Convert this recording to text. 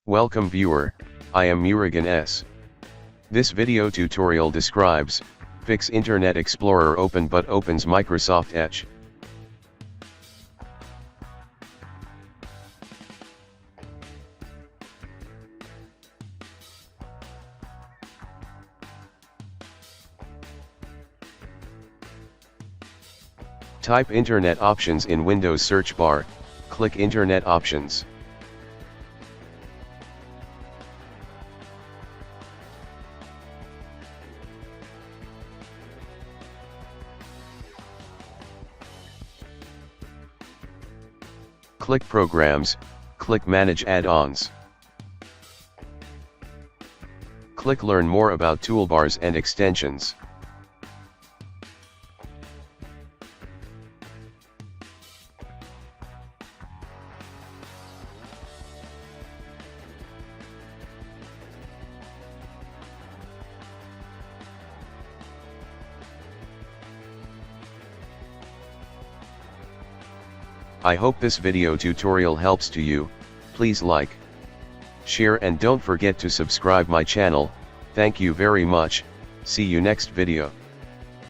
Welcome viewer, I am Murugan S. This video tutorial describes, fix Internet Explorer open but opens Microsoft Edge. Type Internet Options in Windows search bar, click Internet Options. Click Programs, click Manage Add-Ons. Click Learn more about toolbars and extensions. I hope this video tutorial helps to you. Please like, share and don't forget to subscribe my channel. Thank you very much. See you next video.